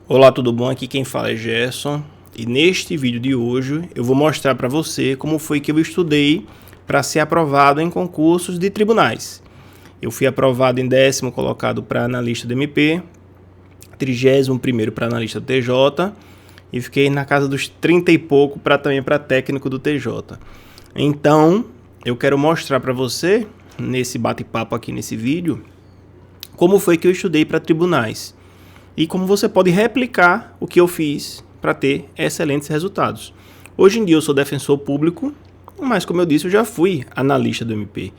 Olá, tudo bom? Aqui quem fala é Gerson e neste vídeo de hoje eu vou mostrar para você como foi que eu estudei para ser aprovado em concursos de tribunais. Eu fui aprovado em 10º colocado para analista do MP, 31º para analista do TJ e fiquei na casa dos 30 e pouco também para técnico do TJ. Então eu quero mostrar para você nesse bate-papo aqui nesse vídeo como foi que eu estudei para tribunais. E como você pode replicar o que eu fiz para ter excelentes resultados. Hoje em dia eu sou defensor público, mas como eu disse, eu já fui analista do MP.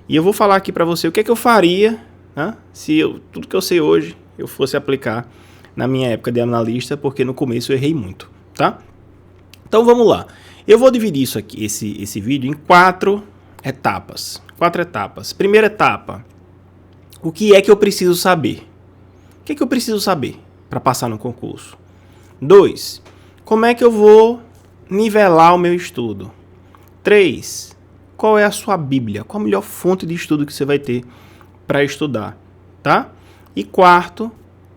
E eu vou falar aqui para você o que é que eu faria, né, se tudo que eu sei hoje eu fosse aplicar na minha época de analista, porque no começo eu errei muito, tá? Então vamos lá. Eu vou dividir isso aqui, esse vídeo em quatro etapas. Primeira etapa, o que é que eu preciso saber? O que é que eu preciso saber para passar no concurso? 2. Como é que eu vou nivelar o meu estudo? 3. Qual é a sua Bíblia? Qual a melhor fonte de estudo que você vai ter para estudar? Tá? E 4,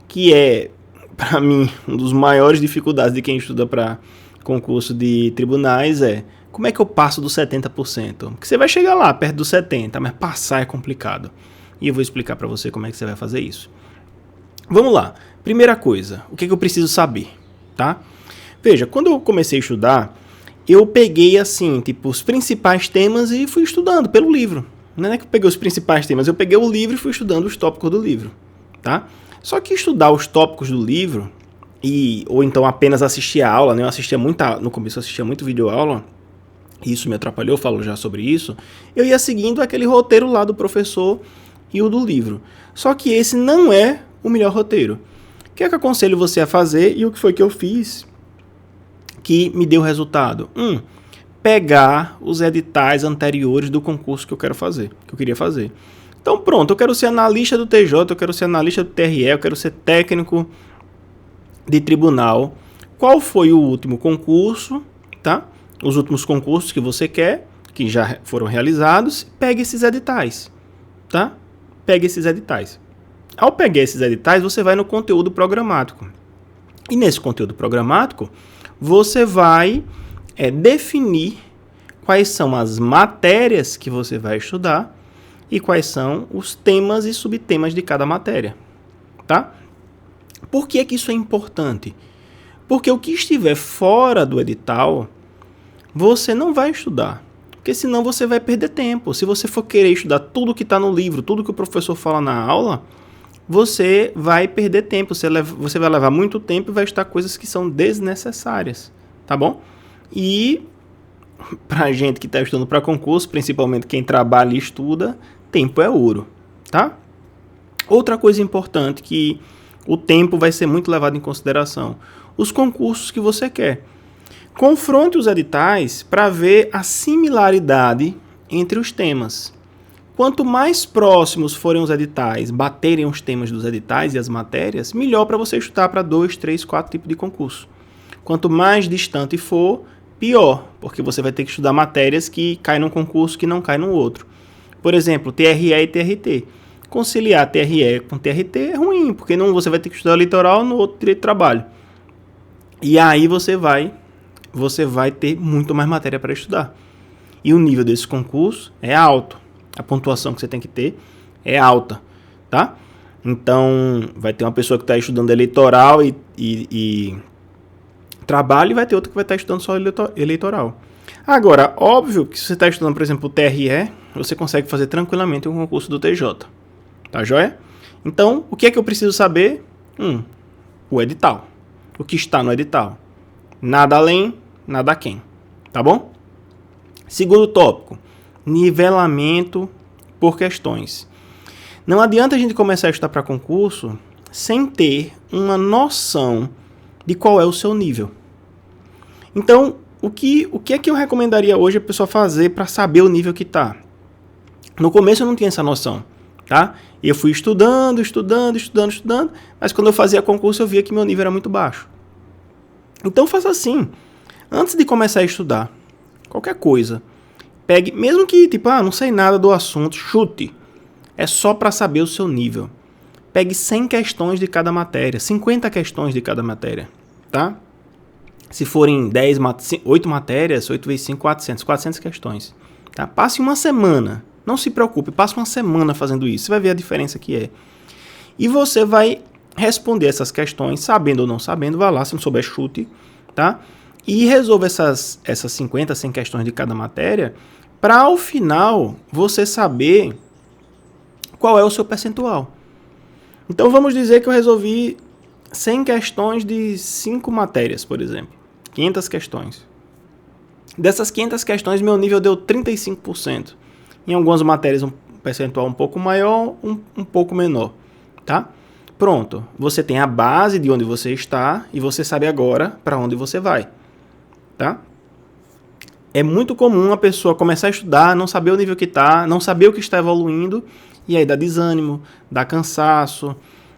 que é, para mim, uma das maiores dificuldades de quem estuda para concurso de tribunais é como é que eu passo dos 70%? Porque você vai chegar lá, perto dos 70%, mas passar é complicado. E eu vou explicar para você como é que você vai fazer isso. Vamos lá. Primeira coisa, o que eu preciso saber, tá? Veja, quando eu comecei a estudar, eu peguei assim, tipo, os principais temas e fui estudando pelo livro. Não é que eu peguei os principais temas, eu peguei o livro e fui estudando os tópicos do livro, tá? Só que estudar os tópicos do livro, ou então apenas assistir a aula, né? No começo eu assistia muito videoaula, e isso me atrapalhou, eu falo já sobre isso. Eu ia seguindo aquele roteiro lá do professor e o do livro. Só que esse não é o melhor roteiro. O que é que eu aconselho você a fazer e o que foi que eu fiz que me deu resultado? Pegar os editais anteriores do concurso que eu queria fazer. Então pronto, eu quero ser analista do TJ, eu quero ser analista do TRE, eu quero ser técnico de tribunal. Qual foi o último concurso, tá? Os últimos concursos que você quer, que já foram realizados, pegue esses editais, tá? Pegue esses editais. Ao pegar esses editais, você vai no conteúdo programático. E nesse conteúdo programático, você vai definir quais são as matérias que você vai estudar e quais são os temas e subtemas de cada matéria. Tá? Por que isso é importante? Porque o que estiver fora do edital, você não vai estudar. Porque senão você vai perder tempo. Se você for querer estudar tudo que está no livro, tudo que o professor fala na aula, você vai perder tempo, você vai levar muito tempo e vai estudar coisas que são desnecessárias, tá bom? E pra gente que está estudando para concurso, principalmente quem trabalha e estuda, tempo é ouro, tá? Outra coisa importante que o tempo vai ser muito levado em consideração, os concursos que você quer. Confronte os editais para ver a similaridade entre os temas. Quanto mais próximos forem os editais, baterem os temas dos editais e as matérias, melhor para você estudar para 2, 3, 4 tipos de concurso. Quanto mais distante for, pior, porque você vai ter que estudar matérias que caem num concurso que não caem no outro. Por exemplo, TRE e TRT. Conciliar TRE com TRT é ruim, porque você vai ter que estudar litoral no outro direito de trabalho. E aí você vai ter muito mais matéria para estudar. E o nível desse concurso é alto. A pontuação que você tem que ter é alta, tá? Então, vai ter uma pessoa que está estudando eleitoral e trabalho, e vai ter outra que vai estar estudando só eleitoral. Agora, óbvio que se você está estudando, por exemplo, o TRE, você consegue fazer tranquilamente um concurso do TJ. Tá joia? Então, o que é que eu preciso saber? O edital. O que está no edital. Nada além, nada aquém. Tá bom? Segundo tópico. Nivelamento por questões. Não adianta a gente começar a estudar para concurso sem ter uma noção de qual é o seu nível. Então, o que é que eu recomendaria hoje a pessoa fazer para saber o nível que está? No começo eu não tinha essa noção, tá? Eu fui estudando, mas quando eu fazia concurso eu via que meu nível era muito baixo. Então faça assim, antes de começar a estudar qualquer coisa, pegue, mesmo que, não sei nada do assunto, chute. É só para saber o seu nível. pegue 100 questões de cada matéria, 50 questões de cada matéria, tá? Se forem 8 matérias, 8 vezes 5, 400 questões. Tá? Passe uma semana, não se preocupe, passe uma semana fazendo isso, você vai ver a diferença que é. E você vai responder essas questões, sabendo ou não sabendo, vai lá, se não souber, chute, tá? E resolva essas 50, 100 questões de cada matéria, para ao final você saber qual é o seu percentual. Então vamos dizer que eu resolvi 100 questões de 5 matérias, por exemplo. 500 questões. Dessas 500 questões, meu nível deu 35%. Em algumas matérias, um percentual um pouco maior, um pouco menor. Tá? Pronto. Você tem a base de onde você está e você sabe agora para onde você vai. Tá? É muito comum a pessoa começar a estudar, não saber o nível que está, não saber o que está evoluindo, e aí dá desânimo, dá cansaço,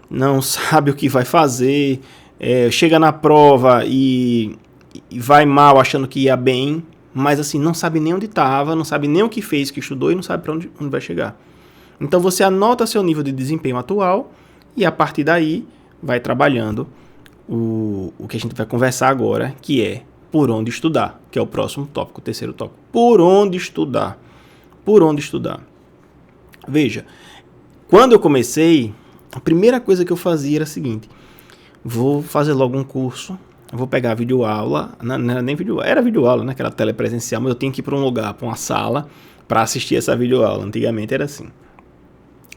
não sabe o que vai fazer, chega na prova e vai mal achando que ia bem, mas assim, não sabe nem onde estava, não sabe nem o que fez, que estudou e não sabe para onde vai chegar. Então você anota seu nível de desempenho atual e a partir daí vai trabalhando o que a gente vai conversar agora, que é por onde estudar, que é o próximo tópico, o terceiro tópico. Por onde estudar? Por onde estudar? Veja, quando eu comecei, a primeira coisa que eu fazia era a seguinte: vou fazer logo um curso, vou pegar a videoaula, não era nem videoaula, era videoaula, né, aquela telepresencial, mas eu tinha que ir para um lugar, para uma sala, para assistir essa videoaula. Antigamente era assim,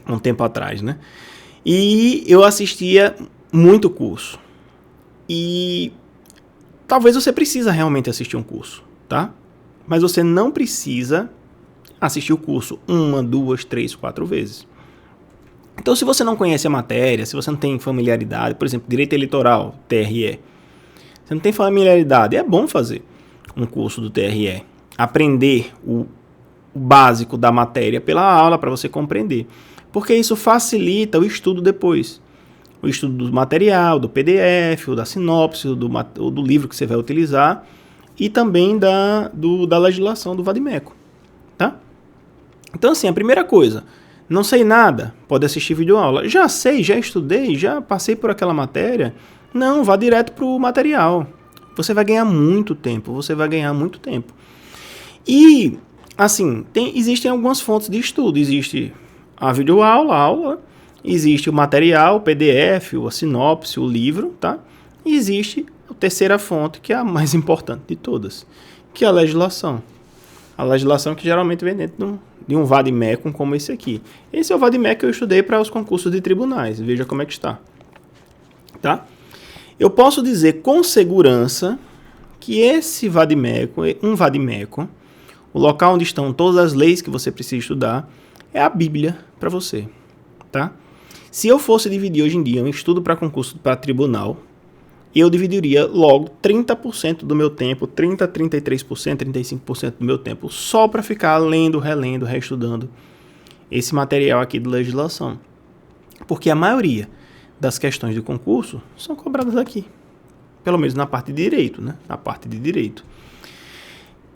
um tempo atrás, né? E eu assistia muito curso. E talvez você precisa realmente assistir um curso, tá? Mas você não precisa assistir o curso 1, 2, 3, 4 vezes. Então, se você não conhece a matéria, se você não tem familiaridade, por exemplo, direito eleitoral, TRE, você não tem familiaridade, é bom fazer um curso do TRE. Aprender o básico da matéria pela aula para você compreender. Porque isso facilita o estudo depois. O estudo do material, do PDF, ou da sinopse, ou do livro que você vai utilizar. E também da legislação do Vadimeco. Tá? Então, assim, a primeira coisa, não sei nada, pode assistir videoaula. Já sei, já estudei, já passei por aquela matéria. Não, vá direto para o material. Você vai ganhar muito tempo, E, assim, existem algumas fontes de estudo. Existe a videoaula, a aula, existe o material, o PDF, a sinopse, o livro, tá? E existe a terceira fonte, que é a mais importante de todas, que é a legislação. A legislação que geralmente vem dentro de um vademecum como esse aqui. Esse é o vademecum que eu estudei para os concursos de tribunais. Veja como é que está. Tá? Eu posso dizer com segurança que esse vademecum, o local onde estão todas as leis que você precisa estudar, é a Bíblia para você. Tá? Se eu fosse dividir hoje em dia um estudo para concurso para tribunal, eu dividiria logo 30% do meu tempo, 30%, 33%, 35% do meu tempo, só para ficar lendo, relendo, reestudando esse material aqui de legislação. Porque a maioria das questões de concurso são cobradas aqui. Pelo menos na parte de direito, né? Na parte de direito.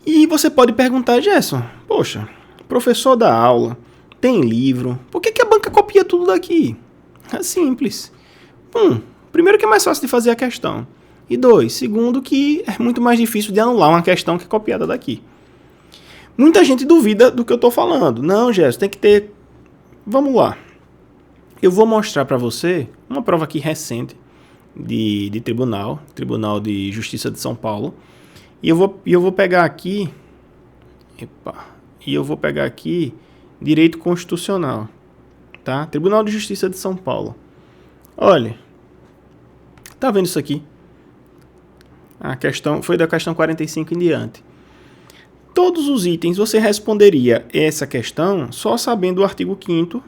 E você pode perguntar, Gerson, poxa, professor da aula, tem livro, por que a banca copia tudo daqui? É simples. Primeiro que é mais fácil de fazer a questão. E 2, segundo que é muito mais difícil de anular uma questão que é copiada daqui. Muita gente duvida do que eu estou falando. Não, Gerson, tem que ter... Vamos lá. Eu vou mostrar para você uma prova aqui recente de Tribunal de Justiça de São Paulo. E eu vou pegar aqui... Direito Constitucional. Tá? Tribunal de Justiça de São Paulo. Olha... Tá vendo isso aqui? A questão foi da questão 45 em diante. Todos os itens você responderia essa questão só sabendo o artigo 5º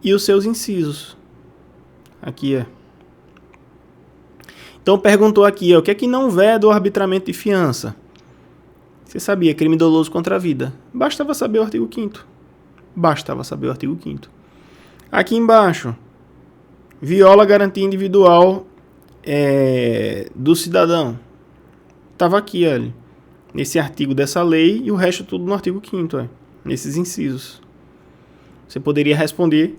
e os seus incisos. Aqui é. Então perguntou aqui, o que é que não veda o arbitramento de fiança? Você sabia, crime doloso contra a vida. Bastava saber o artigo 5º. Aqui embaixo, viola a garantia individual do cidadão. Estava aqui, olha, nesse artigo dessa lei e o resto tudo no artigo 5º, olha, nesses incisos. Você poderia responder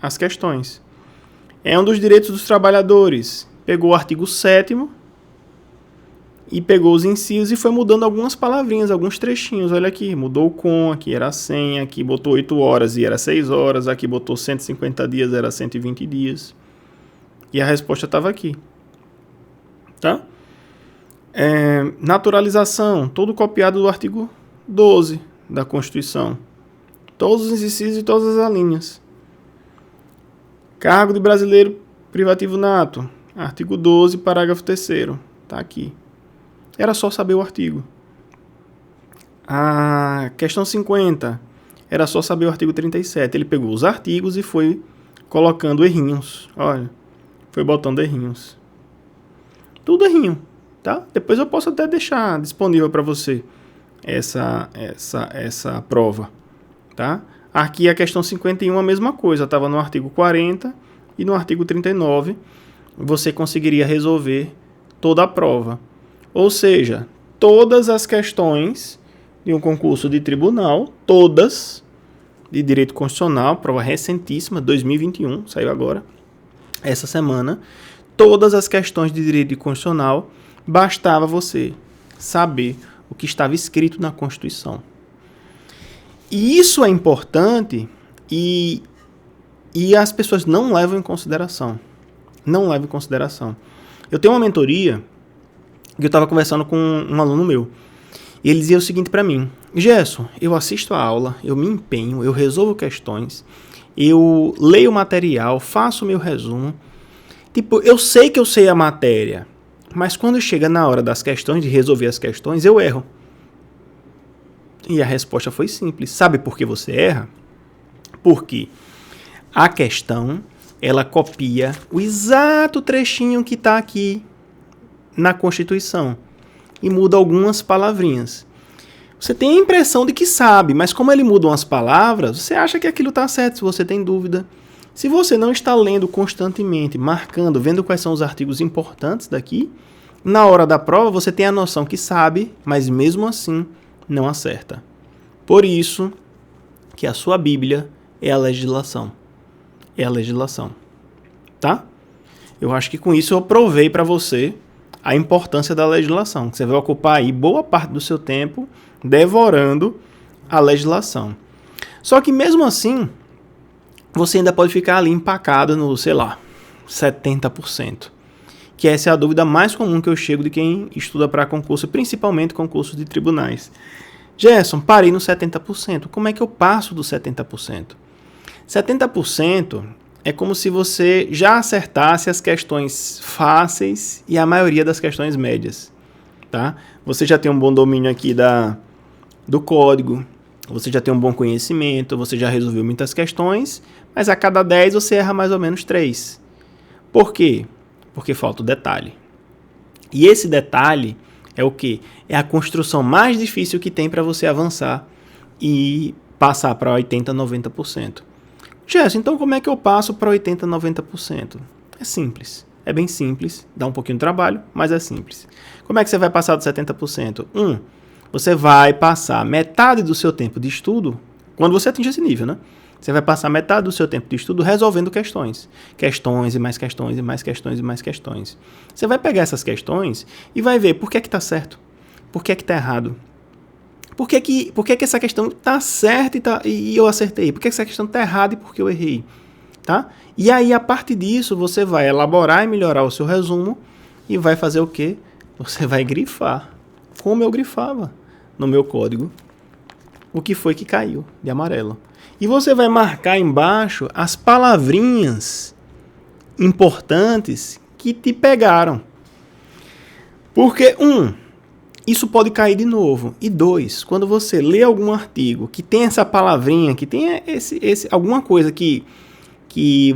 as questões. É um dos direitos dos trabalhadores. Pegou o artigo 7º e pegou os incisos e foi mudando algumas palavrinhas, alguns trechinhos. Olha aqui, mudou o com, aqui era 100, aqui botou 8 horas e era 6 horas, aqui botou 150 dias, era 120 dias. E a resposta estava aqui. Tá? Naturalização, todo copiado do artigo 12 da Constituição. Todos os incisos e todas as alíneas. Cargo de brasileiro privativo nato, artigo 12, parágrafo 3º. Tá aqui. Era só saber o artigo. A questão 50. Era só saber o artigo 37. Ele pegou os artigos e foi colocando errinhos. Olha, foi botando errinhos. Tudo errinho, tá? Depois eu posso até deixar disponível para você essa prova, tá? Aqui a questão 51 a mesma coisa. Estava no artigo 40 e no artigo 39. Você conseguiria resolver toda a prova. Ou seja, todas as questões de um concurso de tribunal, todas de direito constitucional, prova recentíssima, 2021, saiu agora, essa semana, todas as questões de direito constitucional, bastava você saber o que estava escrito na Constituição. E isso é importante e as pessoas não levam em consideração. Não levam em consideração. Eu tenho uma mentoria que eu estava conversando com um aluno meu. E ele dizia o seguinte para mim: Gerson, eu assisto a aula, eu me empenho, eu resolvo questões, eu leio o material, faço o meu resumo. Tipo, eu sei que eu sei a matéria, mas quando chega na hora das questões, de resolver as questões, eu erro. E a resposta foi simples. Sabe por que você erra? Porque a questão, ela copia o exato trechinho que está aqui na Constituição e muda algumas palavrinhas. Você tem a impressão de que sabe, mas como ele muda umas palavras, você acha que aquilo está certo, se você tem dúvida. Se você não está lendo constantemente, marcando, vendo quais são os artigos importantes daqui, na hora da prova você tem a noção que sabe, mas mesmo assim não acerta. Por isso que a sua Bíblia é a legislação. É a legislação. Tá? Eu acho que com isso eu provei para você a importância da legislação. Você vai ocupar aí boa parte do seu tempo devorando a legislação. Só que mesmo assim, você ainda pode ficar ali empacado no, 70%. Que essa é a dúvida mais comum que eu chego de quem estuda para concurso, principalmente concursos de tribunais. Gerson, parei no 70%. Como é que eu passo do 70%? 70% é como se você já acertasse as questões fáceis e a maioria das questões médias. Tá? Você já tem um bom domínio aqui do código, você já tem um bom conhecimento, você já resolveu muitas questões, mas a cada 10 você erra mais ou menos 3. Por quê? Porque falta o detalhe. E esse detalhe é o quê? É a construção mais difícil que tem para você avançar e passar para 80%, 90%. Gerson, então como é que eu passo para 80%, 90%? É simples. É bem simples. Dá um pouquinho de trabalho, mas é simples. Como é que você vai passar do 70%? Você vai passar metade do seu tempo de estudo, quando você atingir esse nível, né? Você vai passar metade do seu tempo de estudo resolvendo questões. Questões e mais questões e mais questões e mais questões. Você vai pegar essas questões e vai ver por que está certo, por que está errado. Por que essa questão está certa e eu acertei? Por que essa questão está errada e por que eu errei? Tá? E aí, a partir disso, você vai elaborar e melhorar o seu resumo e vai fazer o quê? Você vai grifar, como eu grifava no meu código, o que foi que caiu de amarelo. E você vai marcar embaixo as palavrinhas importantes que te pegaram. Porque, isso pode cair de novo. E 2, quando você lê algum artigo que tem essa palavrinha, que tem alguma coisa que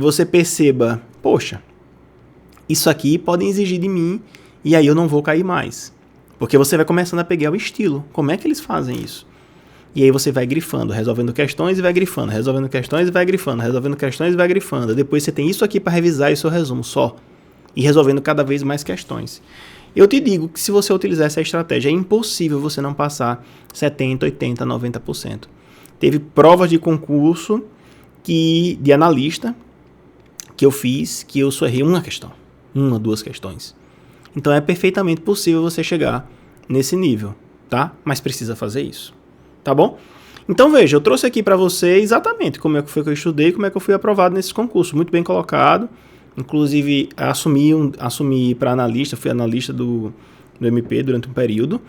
você perceba, poxa, isso aqui pode exigir de mim e aí eu não vou cair mais. Porque você vai começando a pegar o estilo. Como é que eles fazem isso? E aí você vai grifando, resolvendo questões e vai grifando, resolvendo questões e vai grifando, resolvendo questões e vai grifando. Depois você tem isso aqui para revisar e seu resumo só. E resolvendo cada vez mais questões. Eu te digo que se você utilizar essa estratégia, é impossível você não passar 70%, 80%, 90%. Teve provas de concurso de analista que eu fiz, que eu só errei uma questão. 2 questões. Então é perfeitamente possível você chegar nesse nível, tá? Mas precisa fazer isso, tá bom? Então veja, eu trouxe aqui para você exatamente como é que foi que eu estudei, como é que eu fui aprovado nesses concursos. Muito bem colocado. Inclusive, assumi para analista, fui analista do MP durante um período.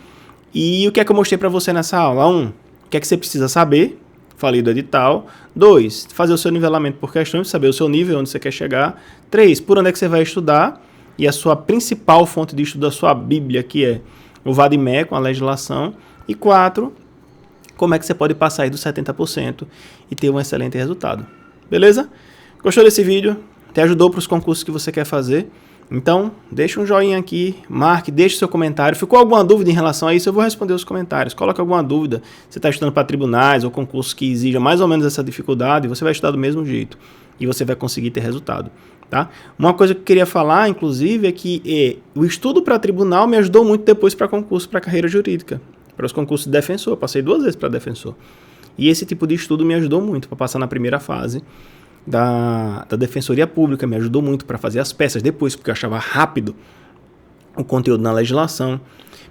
E o que é que eu mostrei para você nessa aula? 1, o que é que você precisa saber? Falei do edital. 2, fazer o seu nivelamento por questões, saber o seu nível, onde você quer chegar. 3, por onde é que você vai estudar. E a sua principal fonte de estudo, a sua bíblia, que é o VADIME, com a legislação. E 4, como é que você pode passar aí dos 70% e ter um excelente resultado. Beleza? Gostou desse vídeo? Te ajudou para os concursos que você quer fazer? Então, deixa um joinha aqui, marque, deixe seu comentário. Ficou alguma dúvida em relação a isso? Eu vou responder os comentários. Coloque alguma dúvida. Você está estudando para tribunais ou concursos que exijam mais ou menos essa dificuldade, você vai estudar do mesmo jeito e você vai conseguir ter resultado. Tá? Uma coisa que eu queria falar, inclusive, é que o estudo para tribunal me ajudou muito depois para concurso, para carreira jurídica, para os concursos de defensor. Passei 2 vezes para defensor. E esse tipo de estudo me ajudou muito para passar na primeira fase da Defensoria Pública, me ajudou muito para fazer as peças depois, porque eu achava rápido o conteúdo na legislação.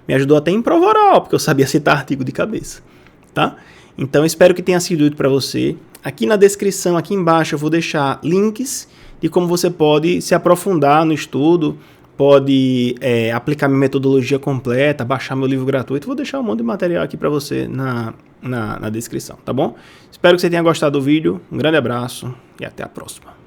Me ajudou até em prova oral, porque eu sabia citar artigo de cabeça. Tá? Então, espero que tenha sido útil para você. Aqui na descrição, aqui embaixo, eu vou deixar links de como você pode se aprofundar no estudo, pode aplicar minha metodologia completa, baixar meu livro gratuito. Vou deixar um monte de material aqui para você na descrição, tá bom? Espero que você tenha gostado do vídeo. Um grande abraço e até a próxima.